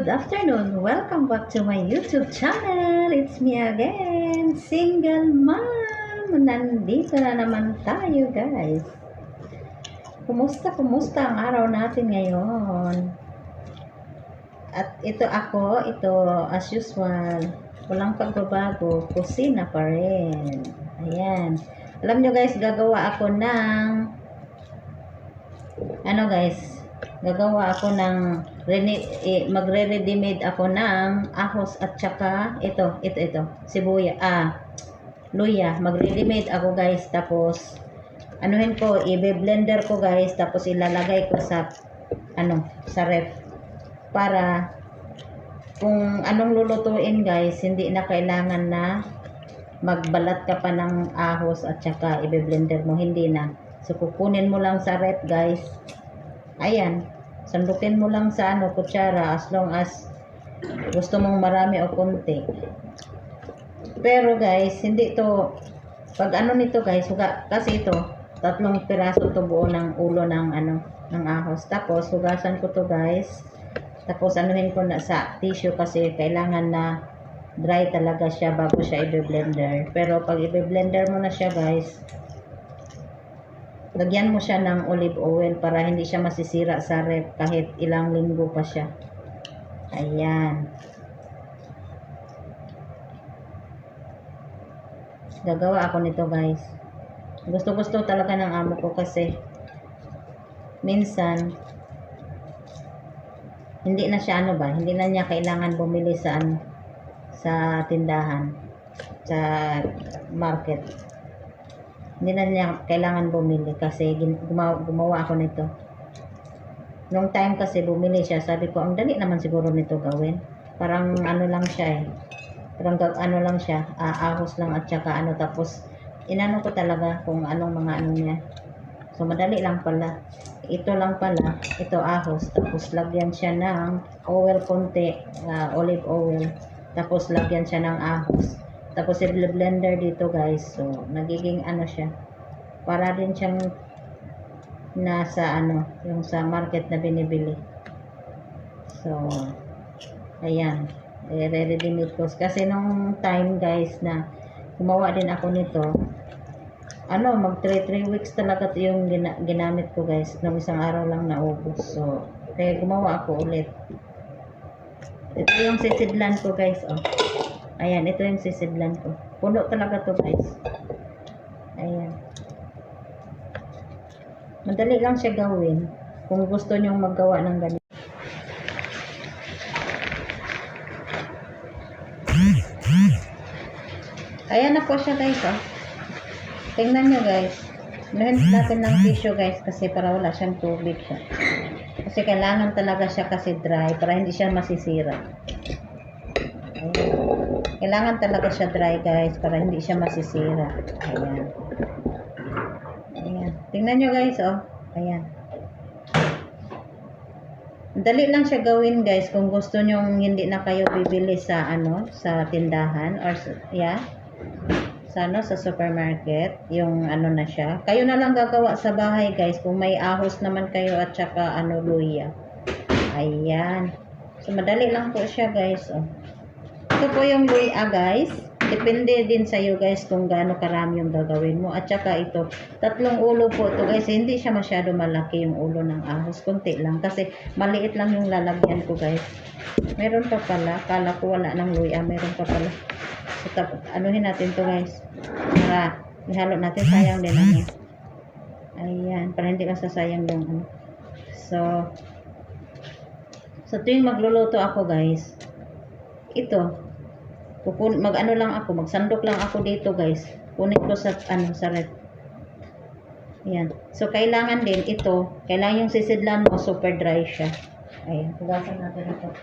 Good afternoon. Welcome back to my YouTube channel. It's me again, Single Mom. Nandito na naman tayo, guys. Kumusta ang araw natin ngayon? At ito as usual. Walang pagbabago. Kusina pa rin. Ayan. Alam nyo guys, gagawa ako ng magre-ready-made ako ng ahos at saka ito, sibuya, luya. Magre-ready-made ako guys, tapos i-blender ko guys, tapos ilalagay ko sa ref para kung anong lulutuin guys, hindi na kailangan na magbalat ka pa ng ahos at saka i-blender mo, hindi na. So kukunin mo lang sa ref guys. Ayan, sandukin mo lang sa kutsara as long as gusto mong marami o konti. Pero guys, hindi to pag nito guys, kasi ito 3 piraso to buo ng ulo ng ng ahos. Tapos hugasan ko to guys. Tapos anuhin ko na sa tissue kasi kailangan na dry talaga siya bago siya i-blender. Pero pag i-blender mo na siya guys, lagyan mo siya ng olive oil para hindi siya masisira sa ref kahit ilang linggo pa siya. Ayan. Gagawa ako nito guys. Gusto talaga ng amo ko kasi minsan hindi na siya hindi na niya kailangan bumili sa sa tindahan, sa market. Hindi na niya kailangan bumili kasi gumawa ako nito. Nung time kasi bumili siya, sabi ko, ang dali naman siguro nito gawin. Parang lang siya Parang lang siya, ahos lang at saka tapos inano ko talaga kung anong mga niya. So madali lang pala. Ito lang pala, ito ahos, tapos lagyan siya ng oil konti, olive oil, tapos lagyan siya ng ahos. Tapos i-blender dito guys. So nagiging siya. Para din siyang nasa yung sa market na binibili. So ayan. I-ready-made ko. Kasi nung time guys na gumawa din ako nito, mag 3 weeks talaga yung ginamit ko guys. Nung isang araw lang naubos. So kaya gumawa ako ulit. Ito yung sisidlan ko guys. Ayan, ito yung sisidlan ko. Puno talaga to guys. Ayan. Madali lang siya gawin kung gusto nyong maggawa ng ganito. Ayan na po siya guys. Tingnan nyo guys. Nuhin natin ng tissue guys kasi para wala siyang tubig siya. Kasi kailangan talaga siya kasi dry para hindi siya masisira. Ayan. Kailangan talaga siya dry guys para hindi siya masisira. Ayan. Ayan. Tingnan nyo guys Ayan. Dali lang siya gawin guys kung gusto nyo hindi na kayo bibili sa sa tindahan or sa supermarket. Yung na siya. Kayo na lang gagawa sa bahay guys kung may ahos naman kayo at saka luya. Ayan. So madali lang po siya guys. Ito po yung luya guys. Depende din sa iyo guys kung gaano karami yung gagawin mo. At saka ito, 3 ulo po ito guys. Hindi siya masyado malaki yung ulo ng ahos. Kunti lang kasi maliit lang yung lalagyan ko guys. Meron pa pala. Kala ko wala ng luya. Meron pa pala. So anuhin natin to guys. Para ihalo natin. Sayang din Ayan. Para hindi lang sasayang yung So tuwing magluluto ako guys, ito magsandok lang ako dito guys. Kunin ko sa sa ref. Ayan. So kailangan din kailangan yung sisidlan mo super dry siya. Ayan, hugasan natin ito.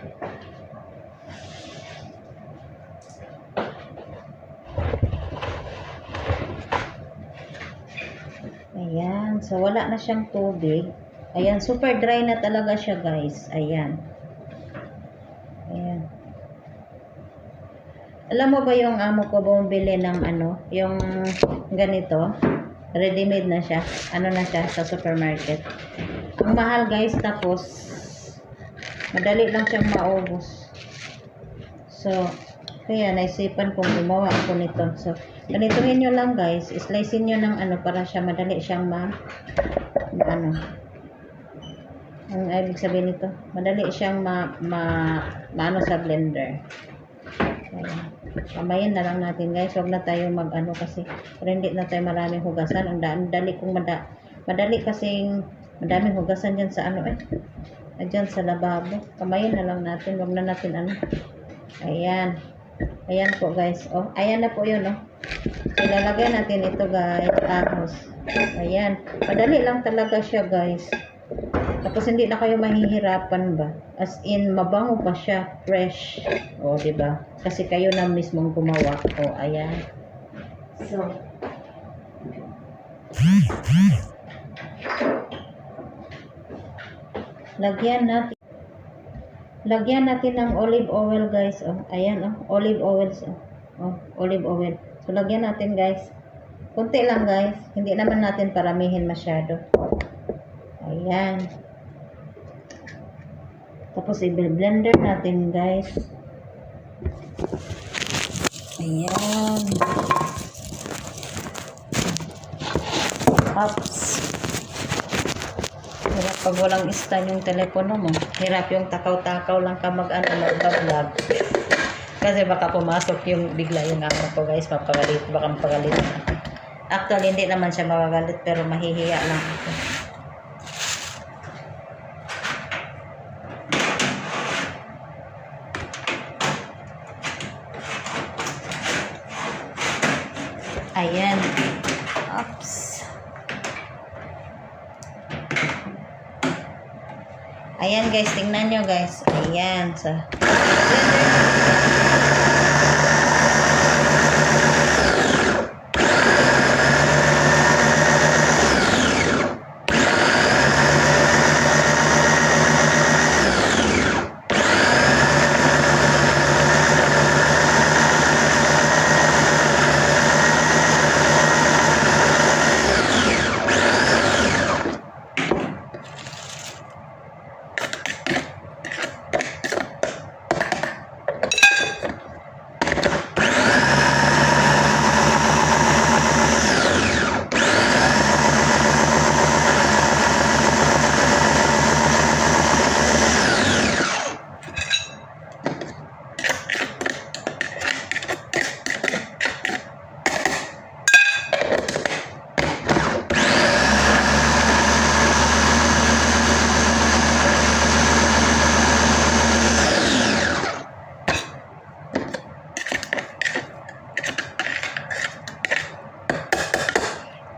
Ayan, so wala na siyang tubig. Ayan, super dry na talaga siya guys. Ayan. Ayan. Alam mo ba yung amo ko bumili ng yung ganito, ready-made na siya. Na siya sa supermarket. Ang mahal guys, tapos Madali lang siyang maubos. So, kaya naisipan kong gumawa ako nito. So, ganituhin nyo lang guys. Slicein nyo ng ano para siya madali siyang ano. Ang ibig sabihin nito, madali siyang maano sa blender. Ayan. Kamayin na lang natin guys. Huwag na tayo mag-ano kasi hindi na tayo maraming hugasan. Ang dali kong madali kasing madaming hugasan dyan sa ano dyan sa lababo. Kamayin na lang natin. Huwag na natin ano. Ayan. Ayan po guys. Oh, ayan na po yun oh. Ilalagay natin ito guys. Ahos. Ayan. Madali lang talaga siya guys. Tapos hindi na kayo mahihirapan ba? As in, mabango pa siya. Fresh. O, diba? Kasi kayo na mismong gumawa. O, ayan. So, lagyan natin ng olive oil guys. O, ayan o. Olive oil. O, olive oil. So, lagyan natin guys. Kunti lang guys. Hindi naman natin paramihin masyado. Ayan. Tapos i-blender natin guys. Ayan. Ups. Hirap pag walang stand yung telepono mo. Hirap yung takaw-takaw lang ka mag-vlog. Kasi baka pumasok yung bigla yung ako ko guys. Mapagalit. Baka mapagalit. Actually hindi naman siya magagalit pero mahihiya lang ako. Ayan. Oops. Ayan guys, tingnan nyo guys. Ayan. So,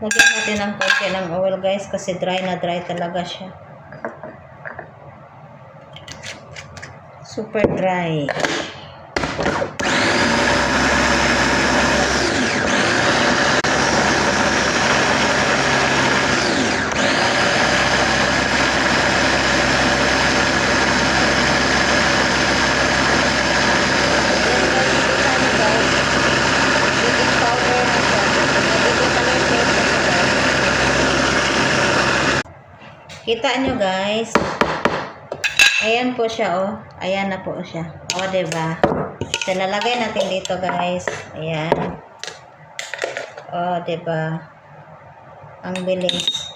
lagyan natin ng konti ng oil guys kasi dry na dry talaga siya. Super dry. Kita nyo guys. Ayan po siya oh. Ayan na po siya. O, diba? So, lalagay natin dito guys. Ayan. O, diba? Ang bilis.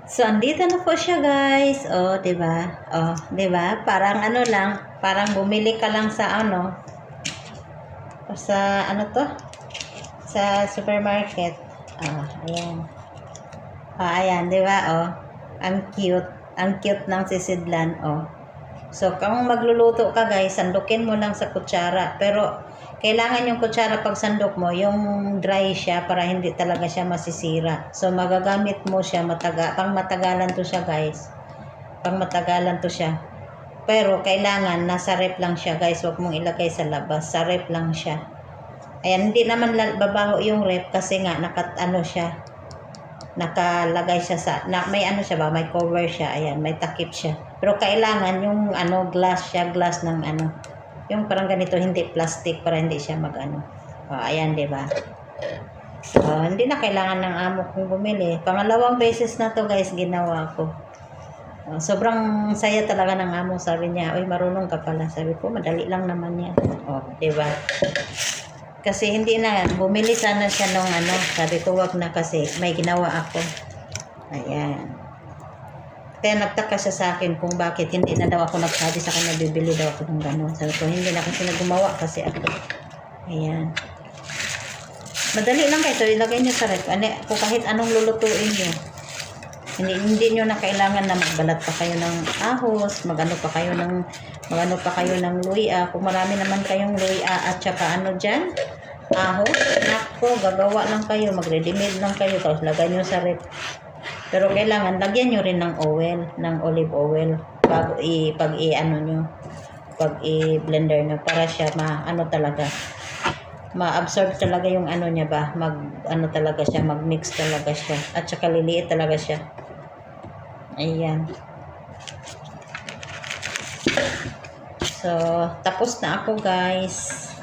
So, andito na po siya guys. O, diba? O, diba? Parang ano lang. Parang bumili ka lang sa ano. Sa ano to? Sa supermarket. Ayan. Ayan, di ba? Ang cute. Ang cute ng sisidlan. So, kung magluluto ka guys, sandukin mo lang sa kutsara. Pero, kailangan yung kutsara pag sandok mo, yung dry siya para hindi talaga siya masisira. So, magagamit mo siya. Pang matagalan to siya guys. Pang matagalan to siya. Pero, kailangan nasa rep lang siya guys. Huwag mong ilagay sa labas. Sa rep lang siya. Ayan, hindi naman babaho yung rep kasi nga ano siya. Nakalagay siya sa may ano siya ba, may cover siya. Ayan, may takip siya. Pero kailangan yung ano glass siya, glass ng ano. Yung parang ganito, hindi plastic para hindi siya mag-ano. Ayan, 'di ba? Hindi na kailangan ng amo kong bumili. Pangalawang beses na to guys, ginawa ko. Sobrang saya talaga ng amo. Sabi niya, "Uy, marunong ka pala." Sabi ko, madali lang naman yan. Diba? Kasi hindi na, bumili sana siya nung ano. Sabi ko, wag na kasi may ginawa ako. Ayan. Kaya nagtaka siya sa akin kung bakit hindi na daw ako nagsabi sa kanya, bibili daw ako ng gano'n. Sabi ko, hindi na kasi gumawa kasi ako. Ayan. Madali lang kayo. Ilagay nyo sa ref. Kung kahit anong lulutuin nyo. Hindi nyo na kailangan na magbalat pa kayo ng ahos, magano pa kayo ng luya. Kung marami naman kayong luya at saka ano dyan, ahos, nako, gagawa lang kayo, mag-ready-made lang kayo, tapos lagay nyo sa ref. Pero kailangan, lagyan nyo rin ng oil, ng olive oil, pag i-blender nyo, para siya ma-absorb talaga yung ano niya ba, mag-mix talaga siya, at saka liliit talaga siya. Ayan. So, tapos na ako guys.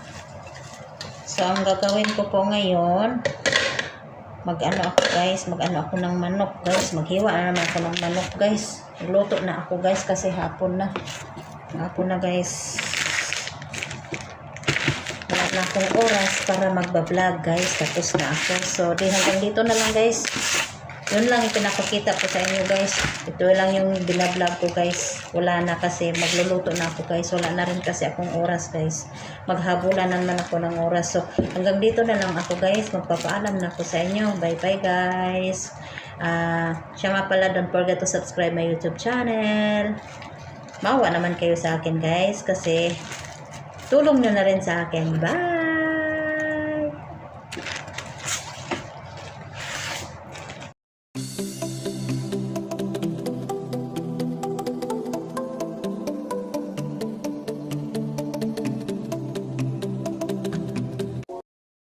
So, ang gagawin ko po ngayon, mag-ano ako ng manok guys. Maghiwa na naman ako ng manok guys. Luto na ako guys kasi hapon na. Hapon na guys. Wala na akong oras para magbablog guys. Tapos na ako. So, hanggang dito na lang guys. Yun lang yung pinapakita ko sa inyo guys. Ito lang yung binablog ko guys. Wala na kasi magluluto na ako guys. Wala na rin kasi akong oras guys. Maghabulan naman ako ng oras. So hanggang dito na lang ako guys. Magpapaalam na ako sa inyo. Bye bye guys. Siya nga pala, don't forget to subscribe my YouTube channel. Maawa naman kayo sa akin guys. Kasi tulong nyo na rin sa akin. Bye!